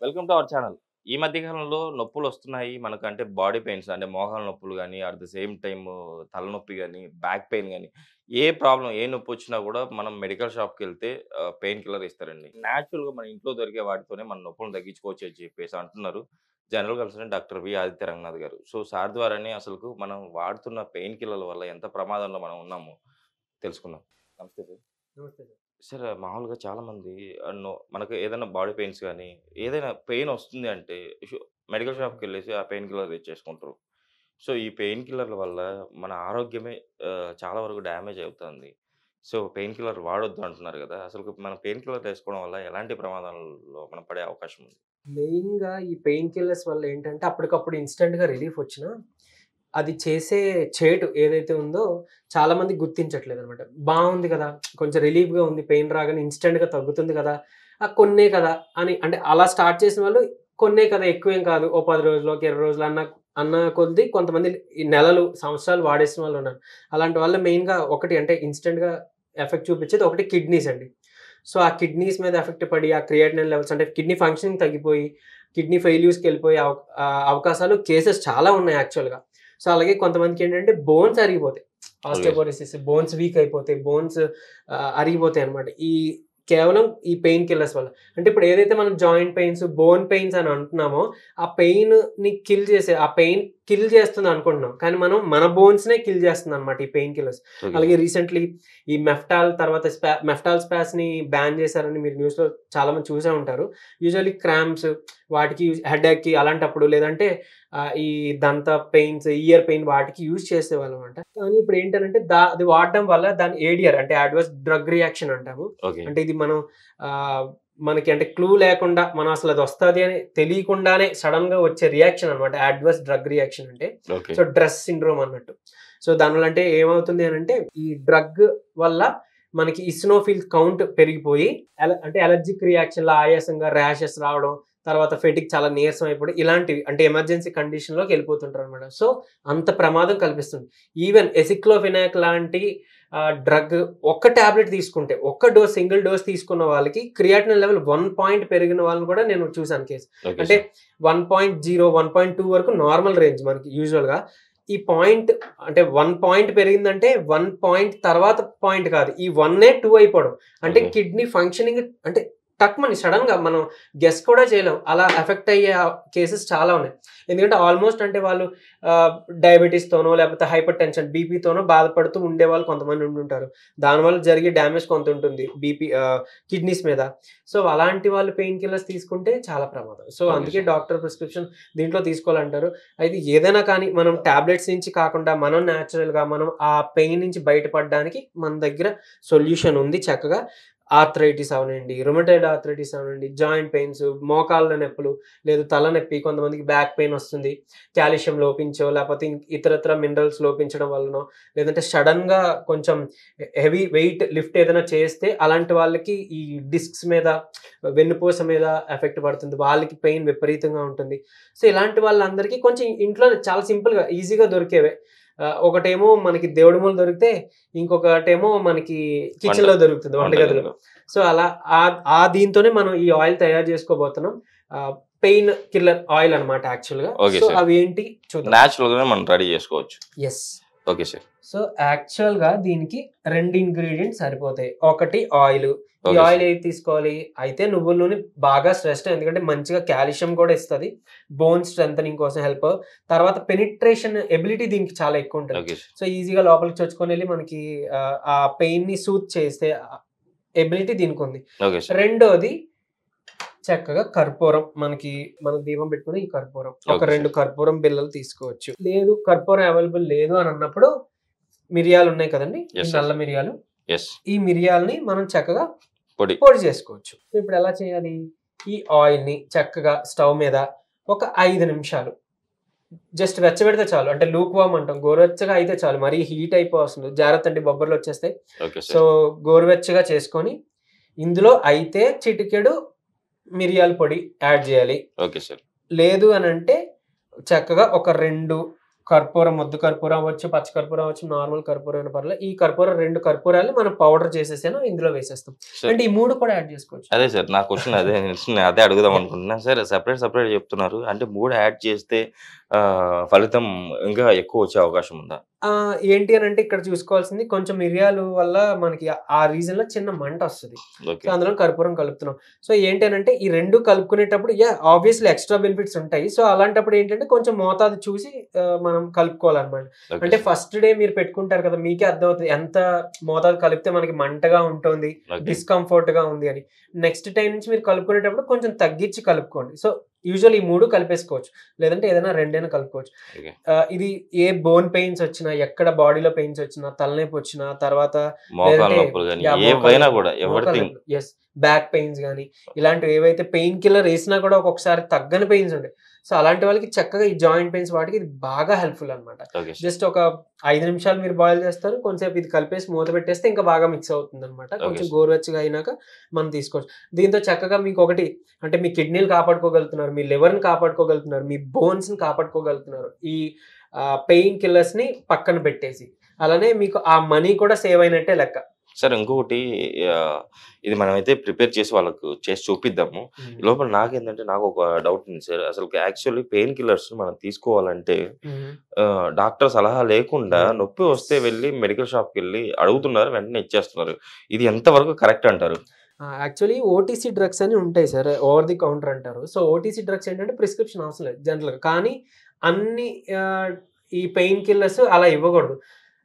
Welcome to our channel. ఈ మధ్య కాలంలో నొప్పులొస్తున్నాయి మనకు అంటే బాడీ పెయిన్స్ అంటే మోకాళ్ళ నొప్పులు గాని, అట్ ద సేమ్ టైమ్ తలనొప్పి గాని, బ్యాక్ పెయిన్ గాని, ఏ ప్రాబ్లమ్ ఏ నొప్పొచ్చినా గూడా మనం మెడికల్ షాప్‌కెళ్తే పెయిన్ కిల్లర్ ఇస్తారండి. నేచురల్‌గా మన ఇంట్లో దొరికే వాటితోనే మన నొప్పులను తగ్గించుకోవచ్చు అని చెప్పేసి అంటున్నారు. General consultant doctor V. Aditya Ranganath garu. So, sir ద్వారానే అసలుకు మనం వాడుతున్న పెయిన్ కిల్లర్ల వల్ల ఎంత ప్రమాదంలో మనం ఉన్నామో తెలుసుకుందాం. నమస్తే సార్. నమస్తే సార్. సార్ మామూలుగా చాలామంది మనకు ఏదైనా బాడీ పెయిన్స్ గానీ, ఏదైనా పెయిన్ వస్తుంది అంటే మెడికల్ షాప్‌కెళ్ళేసి ఆ పెయిన్ కిల్లర్ తెచ్చేసుకుంటారు. సో, ఈ పెయిన్ కిల్లర్ల వల్ల మన ఆరోగ్యమే చాలా వరకు డ్యామేజ్ అవుతుంది. సో, పెయిన్ కిల్లర్ వాడొద్దు అంటున్నారు గదా! అసలు మనం పెయిన్ కిల్లర్ తీసుకోవడం వల్ల ఎలాంటి ప్రమాదాల్లో మనం పడే అవకాశం ఉంది? మెయిన్‌గా ఈ పెయిన్ కిల్లర్స్ వల్ల ఏంటంటే అప్పటికప్పుడు ఇన్‌స్టంట్‌గా రిలీఫ్ వచ్చినా, అది చేసే చేటు ఏదైతే ఉందో చాలామంది గుర్తించట్లేదనమాట. బావుంది కదా! కొంచెం రిలీఫ్‌గా ఉంది. పెయిన్ రాగానే ఇన్‌స్టంట్‌గా తగ్గుతుంది కదా! కొన్నే కదా! అని అంటే అలా స్టార్ట్ చేసిన వాళ్ళు కొన్నే కదా! ఎక్కువేం కాదు. ఓ 10 రోజులు, ఒక 20 రోజులు అన్న కొద్దీ కొంతమంది ఈ నెలలు, సంవత్సరాలు వాడేసిన వాళ్ళున్నారు. అలాంటి వాళ్ళు మెయిన్‌గా ఒకటి అంటే ఇన్‌స్టంట్‌గా ఎఫెక్ట్ చూపించేది ఒకటి కిడ్నీస్ అండి. సో, ఆ కిడ్నీస్ మీద ఎఫెక్ట్ పడి, ఆ క్రియాటినిన్ లెవెల్స్ అంటే కిడ్నీ ఫంక్షనింగ్ తగ్గిపోయి, కిడ్నీ ఫెయిల్యూర్స్‌కెళ్ళిపోయే అవకాశాలు కేసెస్ చాలా ఉన్నాయి యాక్చువల్‌గా. సో, అలాగే కొంతమందికేంటంటే బోన్స్ అరిగిపోతాయి. ఓకే. ఆస్టియోపోరోసిస్, బోన్స్ వీక్ అయిపోతాయి. బోన్స్ అరిగిపోతాయన్నమాట. కేవలం ఈ పెయిన్ కిల్లర్స్ వల్ల. అంటే ఇప్పుడు ఏదైతే మనం జాయింట్ పెయిన్స్, బోన్ పెయిన్స్ అని అంటున్నామో, ఆ పెయిన్‌ని కిల్ చేసే ఆ పెయిన్ కిల్ చేస్తుంది అనుకుంటున్నాం. కానీ మన బోన్స్‌నే కిల్ చేస్తుందన్నమాట ఈ పెయిన్ కిల్లర్స్. ఓకే అలాగే సార్. రీసెంట్‌లీ ఈ మెఫ్టాల్ తర్వాత మెఫ్టాల్ స్పాస్‌ని బ్యాన్ చేశారని మీరు న్యూస్‌లో చాలామంది చూసే ఉంటారు. యూజువల్లీ క్రాంప్స్ వాటికి హెడేక్‌కి అలాంటప్పుడు లేదంటే ఈ దంత పెయిన్స్, ఇయర్ పెయిన్ వాటికి యూజ్ చేసేవాళ్ళనమాట. కానీ ఇప్పుడు ఏంటనంటే అది వాడడం వల్ల దాని ఏడీఆర్ అంటే అడ్వర్స్ డ్రగ్ రియాక్షన్ అంటాము. ఓకే. అంటే ఇది మనం ఆహ్, మనకి అంటే క్లూ లేకుండా మనం అసలు అది వస్తది అని తెలియకుండానే సడెన్‌గా వచ్చే రియాక్షన్ అనమాట. అడ్వర్స్ డ్రగ్ రియాక్షన్ అంటే. ఓకే. సో, డ్రెస్ సిండ్రోమ్ అన్నట్టు. సో, దానివల్ల అంటే ఏమవుతుంది అనంటే ఈ డ్రగ్ వల్ల మనకి ఇసినోఫిల్ కౌంట్ పెరిగిపోయి అంటే అలర్జిక్ రియాక్షన్‌లా ఆయాసంగా ర్యాషెస్ రావడం, తర్వాత ఫెటిగ్ చాలా నీరసం అయిపోవడం ఇలాంటివి అంటే ఎమర్జెన్సీ కండిషన్‌లోకి ఎళ్ళిపోతుంటారనమాట. సో, అంత ప్రమాదం కల్పిస్తుంది. ఈవెన్ ఎసిక్లోఫెనాక్ లాంటి డ్రగ్ ఒక్క టాబ్లెట్ తీసుకుంటే, ఒక్క డోస్ సింగిల్ డోస్ తీసుకున్న వాళ్ళకి క్రియాటినిన్ లెవెల్ 1 పాయింట్ పెరిగిన వాళ్ళని కూడా నేను చూసాను కేస్. ఓకే అంటే సార్. 1.0, 1.2 వరకు నార్మల్ రేంజ్ మనకి యూజువల్‌గా. ఈ పాయింట్ అంటే 1 పాయింట్ పెరిగిందంటే 1 పాయింట్ తర్వాత పాయింట్ కాదు. ఈ 1 2 అయిపోవడం. అంటే ఓకే. కిడ్నీ ఫంక్షనింగ్ అంటే టక్‌మని సడెన్‌గా మనం గెస్ కూడా చేయలేం. అలా ఎఫెక్ట్ అయ్యే కేసెస్ చాలా ఉన్నాయి. ఎందుకంటే ఆల్‌మోస్ట్ అంటే వాళ్ళు డయాబెటిస్‌తోనో లేకపోతే హైపర్ టెన్షన్ బీపీతోనో బాధపడుతూ ఉండేవాళ్ళు కొంతమంది ఉండుంటారు. దానివల్ల జరిగే డ్యామేజ్ కొంత ఉంటుంది. కిడ్నీస్ మీద. సో, అలాంటి వాళ్ళు పెయిన్ కిల్లర్స్ తీసుకుంటే చాలా ప్రమాదం. సో, ఓకే అందుకే సార్. డాక్టర్ ప్రిస్క్రిప్షన్ దీంట్లో తీసుకోవాలంటారు. అయితే ఏదైనా కానీ మనం టాబ్లెట్స్ నుంచి కాకుండా మనం నేచురల్‌గా మనం ఆ పెయిన్ నుంచి బయటపడడానికి మన దగ్గర సొల్యూషన్ ఉంది చక్కగా. ఆర్థరైటిస్ అవనండి, రుమటైడ్ ఆర్థరైటిస్ అవనండి, జాయింట్ పెయిన్స్, మోకాళ్ళ నొప్పులు, లేదు తలనొప్పి, కొంతమందికి బ్యాక్ పెయిన్ వస్తుంది. కాల్షియం లోపించో, లేపోతే ఇతరత్ర మినరల్స్ లోపించడం వల్లనో, లేదంటే సడెన్‌గా కొంచెం హెవీ వెయిట్ లిఫ్ట్ ఏదైనా చేస్తే అలాంటి వాళ్ళకి ఈ డిస్క్స్ మీద, వెన్నుపూస మీద ఎఫెక్ట్ పడుతుంది. వాళ్ళకి పెయిన్ విపరీతంగా ఉంటుంది. సో, ఇలాంటి వాళ్ళందరికీ కొంచెం ఇంట్లోనే చాలా సింపుల్‌గా, ఈజీగా దొరికేవే. ఒకటేమో మనకి దేవుడి మూల దొరికితే, ఇంకొకటేమో మనకి వంట కిచెన్‌లో దొరుకుతుంది వంటగదిలో. వంటగదిలో. సో, అలా దీంతోనే మనం ఈ ఆయిల్ తయారు చేసుకోబోతున్నాం. పెయిన్ కిల్లర్ ఆయిల్ అనమాట యాక్చువల్‌గా. Okay so, sir. అవేంటి చూద్దాం. నేచురల్‌గానే మనం రెడీ చేసుకోవచ్చు. యెస్. Okay sir. సో, యాక్చువల్‌గా దీనికి 2 ఇంగ్రీడియెంట్స్ సరిపోతాయి. ఒకటి ఆయిలు. ఈ ఓకే ఆయిల్ సార్. ఏది తీసుకోవాలి? అయితే నువ్వుల నూనె బాగా శ్రేష్టం. ఎందుకంటే మంచిగా కాల్షియం కూడా ఇస్తది. బోన్ స్ట్రెంథెనింగ్ కోసం హెల్ప్. తర్వాత పెనిట్రేషన్ ఎబిలిటీ దీనికి చాలా ఎక్కువుంటది. Okay sir. సో, ఈజీగా లోపలికి చొచ్చుకొనెళ్ళి మనకి ఆ పెయిన్‌ని సూత్ చేసే ఎబిలిటీ దీనికుంది. Okay sir. రెండోది చక్కగా కర్పూరం. మనం దీపం పెట్టుకునే ఈ కర్పూరం. ఒక ఓకే 2 సార్. కర్పూరం బిళ్ళలు తీసుకోవచ్చు. లేదు కర్పూరం అవైలబుల్ లేదు అని అన్నప్పుడు మిరియాలున్నాయి కదండీ! ఈ యెస్. నల్ల యెస్. మిరియాలు. యెస్. ఈ మిరియాలని మనం చక్కగా పొడి. పొడి చేసుకోవచ్చు. సో, ఇప్పుడెలా చేయాలి? ఈ ఆయిల్‌ని చక్కగా స్టవ్ మీద ఒక 5 నిమిషాలు జస్ట్ వెచ్చబెడితే చాలు. అంటే లూక్ వార్మ్ అంటాం. గోరువెచ్చగా అయితే చాలు. మరీ హీట్ అయిపోవసరం లేదు. జాగ్రత్తండి బొబ్బర్లొచ్చేస్తాయి. Okay so, sir. గోరువెచ్చగా చేసుకొని, ఇందులో అయితే చిటికెడు మిరియాల పొడి యాడ్ జేయాలి. Okay sir. లేదు అనంటే చక్కగా ఒక 2 కర్పూరం, ముద్ద కర్పూరం అవ్వచ్చు, పచ్చ కర్పూరం అవ్వచ్చు, నార్మల్ కర్పూరం అయినా పర్లేదు. ఈ కర్పూరం 2 కర్పూరాలు మనం పౌడర్ చేసేసాను ఇందులో వేసేస్తాం. సార్ అంటే ఈ 3 కూడా యాడ్ చేసుకోవచ్చు. అదే సార్ నా క్వెషన్ అదే. నేను అదే అడుగుదాం యాహ్! అనుకుంటున్నా. సార్ సెపరేట్ చెప్తున్నారు. అంటే 3 యాడ్ చేస్తే ఫలితం ఇంకా ఎక్కువ వచ్చే అవకాశం ఉందా? ఏంటి అనంటే ఇక్కడ చూసుకోవాల్సింది కొంచెం మిరియాలు వల్ల మనకి ఆ రీజన్‌లో చిన్న మంటొస్తది. So, okay. అందులో కర్పూరం కలుపుతున్నాం. సో, ఏంటి అనంటే ఈ 2 కలుపుకునేటప్పుడు ఆబ్వియస్‌లీ ఎక్స్‌ట్రా బెనిఫిట్స్ ఉంటాయి. సో, అలాంటప్పుడు ఏంటంటే కొంచెం మోతాదు చూసి మనం కలుపుకోవాలనమాట. ఓకే అంటే సార్. ఫస్ట్ డే మీరు పెట్టుకుంటారు కదా! మీకే అర్థమవుతది. ఎంత మోతాదు కలిపితే మనకి మంటగా ఉంటుంది, ఓకే. డిస్కంఫర్ట్‌గా ఉంది అని. నెక్స్ట్ టైమ్ నుంచి మీరు కలుపుకునేటప్పుడు కొంచెం తగ్గించి కలుపుకోండి. సో, యూజువల్లీ ఈ 3 కలిపేసుకోవచ్చు. లేదంటే ఏదైనా 2 కలుపుకోవచ్చు. ఓకే. ఇది ఏ బోన్ పెయిన్స్ వచ్చినా, ఎక్కడ బాడీలో పెయిన్స్ వచ్చినా, తలనొప్పి వచ్చినా, తర్వాత మోకాళ్ళ లేదంటే నొప్పులు గాని మోకాళ్ళ ఏవైనా నొప్పులు, కూడా మోకాళ్ళ ఎవ్రీథింగ్. నొప్పులు. యెస్. బ్యాక్ పెయిన్స్ గాని, ఇలాంటివి ఏవైతే పెయిన్ కిల్లర్ ఏసినా కూడా ఒక్కొక్కసారి తగ్గని పెయిన్స్ ఉంటాయి. సో, అలాంటి వాళ్ళకి చక్కగా ఈ జాయింట్ పెయిన్స్ వాటికి ఇది బాగా హెల్ప్‌ఫుల్ అనమాట. Okay sir. జస్ట్ ఒక 5 నిమిషాలు మీరు బాయిల్ చేస్తారు. కొంచెంసేపు ఇది కలిపేసి మూత పెట్టేస్తే ఇంకా బాగా మిక్స్ అవుతుందనమాట. ఓకే కొంచెం సార్. గోరువెచ్చగా అయినాక మనం తీసుకోవచ్చు. దీంతో చక్కగా మీకొకటి అంటే మీ కిడ్నీలు కాపాడుకోగలుగుతున్నారు, మీ లివర్‌ని కాపాడుకోగలుగుతున్నారు, మీ బోన్స్‌ని కాపాడుకోగలుగుతున్నారు. ఈ పెయిన్ కిల్లర్స్‌ని పక్కన పెట్టేసి. అలానే మీకు ఆ మనీ కూడా సేవ్ అయినట్టే లెక్క. సార్ ఇంకొకటి ఆహ్, ఇది మనమైతే ప్రిపేర్ చేసి వాళ్ళకు చేసి చూపిద్దాము. హ్మ్. లోపల నాకేందంటే నాకొక డౌట్ ఉంది సార్. అసలుకి యాక్చువల్లీ పెయిన్ కిల్లర్స్ మనం తీసుకోవాలంటే హుహు. డాక్టర్ సలహా లేకుండా హ్మ్. నొప్పి వస్తే వెళ్లి మెడికల్ షాప్‌కెళ్లి అడుగుతున్నారు. వెంటనే ఇచ్చేస్తున్నారు. ఇది ఎంతవరకు కరెక్ట్ అంటారు? యాక్చువల్లీ ఓటీసీ డ్రగ్స్ అని ఉంటాయి సార్. ఓవర్ ది కౌంటర్ అంటారు. సో, ఓటీసీ డ్రగ్స్ ఏంటంటే ప్రిస్క్రిప్షన్ అవసరం లేదు జనరల్‌గా. కానీ అన్ని ఆహ్, ఈ పెయిన్ కిల్లర్స్ అలా ఇవ్వకూడదు.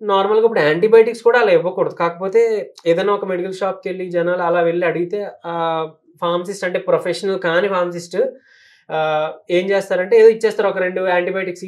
నార్మల్‌గా ఇప్పుడు యాంటీబయోటిక్స్ కూడా అలా ఇవ్వకూడదు. కాకపోతే ఏదైనా ఒక మెడికల్ షాప్‌కెళ్ళి జనాలు అలా వెళ్లి అడిగితే ఫార్మసిస్ట్ అంటే ప్రొఫెషనల్ కాని ఫార్మసిస్ట్ ఏం చేస్తారంటే ఏదో ఇచ్చేస్తారు. ఒక 2 యాంటీబయోటిక్స్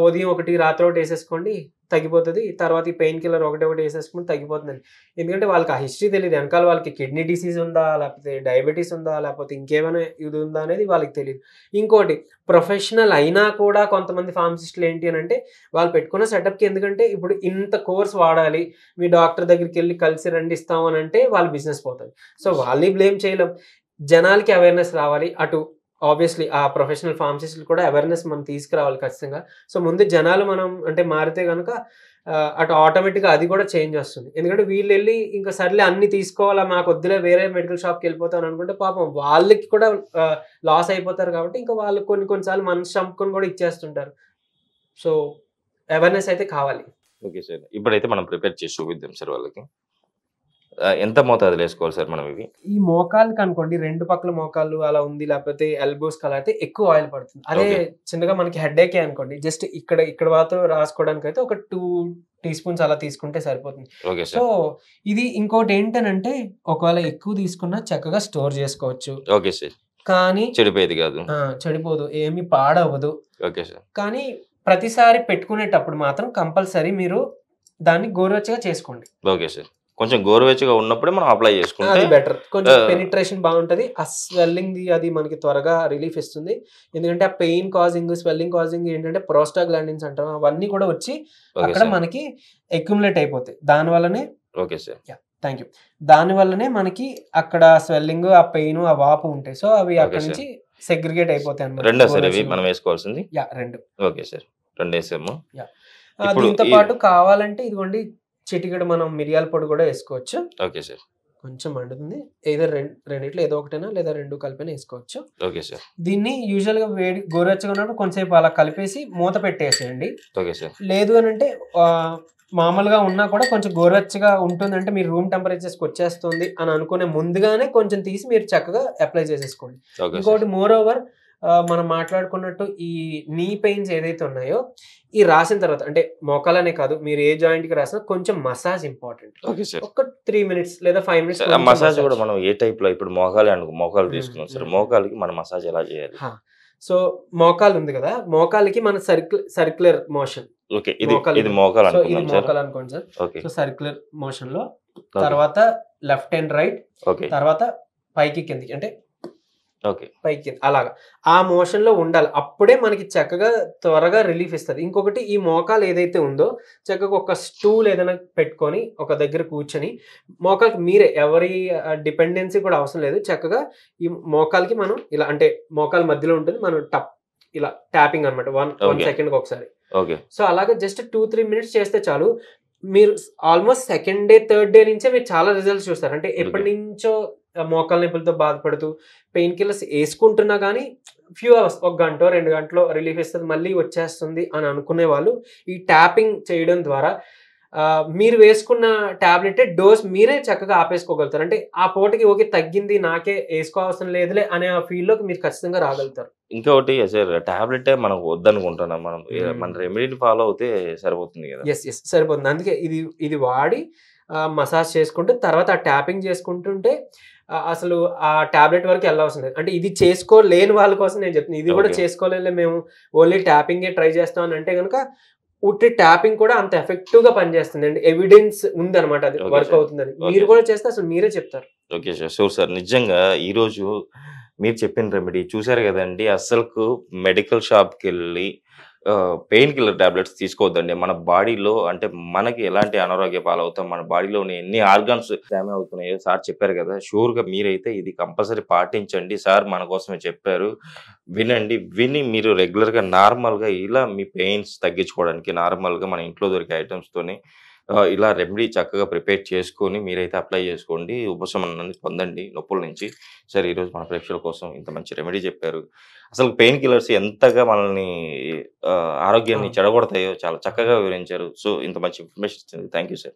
ఉదయం ఒకటి, రాత్రి ఒకటి ఏసేసుకోండి తగ్గిపోతది. తర్వాత ఈ పెయిన్ కిల్లర్ ఒకటి ఏసేసుకుంటే తగ్గిపోతుందని. ఎందుకంటే వాళ్ళకి ఆ హిస్టరీ తెలీదు. వెనకాల వాళ్ళకి కిడ్నీ డిసీజ్ ఉందా? లేకపోతే డయాబెటిస్ ఉందా? లేకపోతే ఇంకేమైనా ఇది ఉందా? అనేది వాళ్ళకి తెలీదు. ఇంకోటి ప్రొఫెషనల్ అయినా కూడా కొంతమంది ఫార్మసిస్టులు ఏంటి అనంటే వాళ్ళు పెట్టుకున్న సెటప్‌కి ఎందుకంటే ఇప్పుడు ఇంత కోర్స్ వాడాలి. మీ డాక్టర్ దగ్గరికెళ్లి కలిసి రండి ఇస్తాం అనంటే వాళ్ళ బిజినెస్ పోతది. సో, వాళ్ళని బ్లేమ్ చేయలేం. జనాలకి అవేర్‌నెస్ రావాలి. అటు ఆబ్వియస్‌లీ ఆ ప్రొఫెషనల్ ఫార్మసిస్టులు కూడా అవేర్‌నెస్ మనం తీసుకురావాలి ఖచ్చితంగా. సో, ముందు జనాలు మనం అంటే మారితే గనక అటు ఆటోమేటిక్‌గా అది కూడా చేంజ్ వస్తుంది. ఎందుకంటే వీళ్ళెళ్లి ఇంక సర్లే అన్ని తీసుకోవాలా మాకొద్దులే వేరే మెడికల్ షాప్‌కెళ్ళిపోతాం అనుకుంటే పాపం వాళ్ళకి కూడా లాస్ అయిపోతారు కాబట్టి ఇంకా వాళ్ళు కొన్ని కొన్ని సార్లు మనసు చంపుకొని కూడా ఇచ్చేస్తుంటారు. సో, అవేర్‌నెస్ అయితే కావాలి. Okay sir. ఇప్పుడైతే మనం ప్రిపేర్ చేసి చూపిద్దాం సార్ వాళ్ళకి. ఎంత మోతాదులో ఏసుకోవాలి సార్ మనం ఇవి? ఈ మోకాళ్ళకనుకోండి 2 పక్కల మోకాళ్ళు అలా ఉంది. లేకపోతే ఎల్బోస్‌కి అలా అయితే ఎక్కువ ఆయిల్ పడుతుంది. అదే ఓకే. చిన్నగా మనకి హెడ్‌ఏకే అనుకోండి. జస్ట్ ఇక్కడ మాత్రం రాసుకోవడానికైతే ఒక 2 టీ స్పూన్స్ అలా తీసుకుంటే సరిపోతుంది. Okay so, sir. ఇది ఇంకోటేంటనంటే ఒకవేళ ఎక్కువ తీసుకున్నా చక్కగా స్టోర్ జేసుకోవచ్చు. Okay sir. కానీ చెడిపోయేది గాదు. చెడిపోదు. ఏమి పాడవ్వదు. Okay sir. కానీ ప్రతిసారి పెట్టుకునేటప్పుడు మాత్రం కంపల్సరీ మీరు దాన్ని గోరువెచ్చగా చేసుకోండి. Okay sir. కొంచెం గోరువెచ్చగా ఉన్నప్పుడే మనం అప్లై చేసుకుంటే అది బెటర్. కొంచెం ఆహ్, పెనిట్రేషన్ బావుంటది. ఆ స్వెల్లింగ్‌ది అది మనకి త్వరగా రిలీఫ్ ఇస్తుంది. ఎందుకంటే ఆ పెయిన్ కాజింగ్, స్వెల్లింగ్ కాజింగ్ ఏంటంటే ప్రోస్టాగ్లాండిన్స్ అంటాం. అవన్నీ కూడా వచ్చి ఓకే అక్కడ సార్. మనకి అక్యుములేట్ అయిపోతాయి. దానివల్లనే ఓకే సార్. Thank you. దానివల్లనే మనకి అక్కడ స్వెల్లింగ్, ఆ పెయిన్, ఆ వాపు ఉంటాయి. సో, అవి ఓకే అక్కడి సార్. నుంచి సెగ్రిగేట్ అయిపోతాయన్నమాట. రెండా సార్ ఇవి గోరువెచ్చగా మనం ఉంటాయి. ఏసుకోవాల్సింది? 2. Okay sir. 2 ఏసాము. యాహ్! ఇప్పుడు దీంతో ఈ పాటు కావాలంటే ఇదిగోండి చిటికెడు మనం మిరియాల పొడి కూడా ఏసుకోవచ్చు. Okay sir. కొంచెం మండుతుంది. ఎయిదర్ రెండిట్లో ఏదో ఒకటైనా లేదా 2 కలిపైనా ఏసుకోవచ్చు. Okay sir. దీన్ని యూజువల్‌గా గోరువెచ్చగా ఉన్నప్పుడు కొంసేపు అలా కలిపేసి మూత పెట్టేసేయండి. Okay sir. లేదు అనంటే మామూలుగా ఉన్నా కూడా కొంచెం గోరువెచ్చగా ఉంటుందంటే మీరు రూమ్ టెంపరేచర్స్‌కొచ్చేస్తుంది అని అనుకునే ముందుగానే కొంచెం తీసి మీరు చక్కగా అప్లై చేసేసుకోండి. Okay sir. ఇంకోటి మోర్ ఓవర్ మనం మాట్లాడుకున్నట్టు ఈ నీ పెయిన్స్ ఏదైతే ఉన్నాయో, ఈ రాసిన తర్వాత అంటే మోకాలనే కాదు మీరు ఏ జాయింట్‌కి రాసినా కొంచెం మసాజ్ ఇంపార్టెంట్. Okay sir. ఒక 3 మినిట్స్ లేదా 5 మినిట్స్ సార్ ఆ కొంచెం మసాజ్ మసాజ్. గూడా మనం ఏ టైప్‌లో ఇప్పుడు మోకాలే మోకాలు హ్మ్. తీసుకున్నాం సార్. హ్మ్. మోకాలికి మనం మసాజ్ ఎలా చేయాలి? సో, మోకాలు ఉంది గదా! మోకాలికి మన సర్క్యులర్ మోషన్. ఓకే. ఇది మోకాలు ఇది ఇది. మోకాలు సో, ఇది అనుకుందాం సార్. మోకాలు అనుకోండి సార్. ఓకే. సో, సర్క్యులర్ మోషన్‌లో ఓకే. తర్వాత లెఫ్ట్ అండ్ రైట్ ఓకే. తర్వాత పైకి కిందకి అంటే ఓకే. పైకి కింద అలాగా. ఆ మోషన్‌లో ఉండాలి. అప్పుడే మనకి చక్కగా త్వరగా రిలీఫ్ ఇస్తది. ఇంకొకటి ఈ మోకాలు ఏదైతే ఉందో చక్కగా ఒక స్టూల్ ఏదైనా పెట్టుకొని ఒక దగ్గర కూర్చొని మోకాలికి మీరే ఎవరి డిపెండెన్సీ కూడా అవసరం లేదు. చక్కగా ఈ మోకాలికి మనం ఇలా అంటే మోకాలు మధ్యలో ఉంటుంది. మనం ఇలా ట్యాపింగ్ అన్నమాట. 1 ఓకే. సెకండ్‌కి ఒకసారి. ఓకే. సో అలాగే జస్ట్ 2-3 మినిట్స్ చేస్తే చాలు. మీరు almost second day, third day నుంచే మీరు చాలా రిజల్ట్స్ చూస్తారు. అంటే ఓకే. ఎప్పటినుంచో మోకాళ్ళ నొప్పులతో బాధపడుతూ పెయిన్ కిల్లర్స్ యేసుకుంటున్నా గానీ ఫ్యూ అవర్స్, ఒక గంటో, 2 గంటలో రిలీఫ్ ఇస్తది. మళ్ళీ వచ్చేస్తుంది అని అనుకునే వాళ్ళు ఈ ట్యాపింగ్ చేయడం ద్వారా మీరు వేసుకున్న టాబ్లెట్ డోస్ మీరే చక్కగా ఆపేసుకోగలుగుతారు. అంటే ఆ పూటకి ఓకే తగ్గింది, నాకే యేసుకోవసరం లేదులే అనే ఆ ఫీల్‌లోకి మీరు ఖచ్చితంగా రాగలుగుతారు. ఇంకొకటి సార్ టాబ్లెటే మనం వద్దనుకుంటున్నాం. మనం మన హ్మ్. రెమెడీని ఫాలో అవుతే సరిపోతుంది గదా! యెస్. సరిపోతుంది. అందుకే ఇది వాడి మసాజ్ చేసుకుంటూ తర్వాత ఆ ట్యాపింగ్ చేసుకుంటుంటే అసలు ఆ టాబ్లెట్ వరకు ఎళ్ళవసరం లేదు. అంటే ఇది చేసుకోలేని వాళ్ళ కోసం నేను చెప్తున్నా. ఇది కూడా ఓకే. చేసుకోలేంలే మేము ఓన్లీ ట్యాపింగే ట్రై చేస్తాం అని అంటే గనుక ఉట్టి ట్యాపింగ్ కూడా అంత ఎఫెక్టివ్‌గా పనిచేస్తుందండి. ఎవిడెన్స్ ఉందన్నమాట అది ఓకే వర్క్ సార్. అవుతుందని. ఓకే మీరు సార్. కూడా చేస్తే అసలు మీరే చెప్తారు. Okay sir. Sure sir. నిజంగా ఈరోజు మీరు చెప్పిన రెమెడీ చూసారు గదండీ! అస్సలకు మెడికల్ షాప్‌కెళ్ళి పెయిన్ కిల్లర్ టాబ్లెట్స్ తీసుకోవద్దండి. మన బాడీలో అంటే మనకి ఎలాంటి అనారోగ్య పాలవుతాం, మన బాడీలోని ఎన్ని ఆర్గాన్స్ డ్యామేజ్ అవుతున్నాయో సార్ చెప్పారు గదా! షూర్‌గా మీరైతే ఇది కంపల్సరీ పాటించండి. సార్ మన కోసమే చెప్పారు. వినండి. విని మీరు రెగ్యులర్‌గా నార్మల్‌గా ఇలా మీ పెయిన్స్ తగ్గించుకోవడానికి నార్మల్‌గా మన ఇంట్లో దొరికే ఐటెమ్స్‌తోని ఇలా రెమెడీ చక్కగా ప్రిపేర్ చేసుకొని మీరైతే అప్లై చేసుకోండి. ఉపశమనాన్ని పొందండి నొప్పుల నుంచి. సరే ఈరోజు మన ప్రేక్షకుల కోసం ఇంత మంచి రెమెడీ చెప్పారు. అసలు పెయిన్ కిల్లర్స్ ఎంతగా మనల్ని ఆరోగ్యాన్ని అవును. చెడగొడతాయో చాలా అవును. చక్కగా వివరించారు. సో ఇంత మంచి ఇన్ఫర్మేషన్ ఇచ్చినందుకు థాంక్ యూ సార్.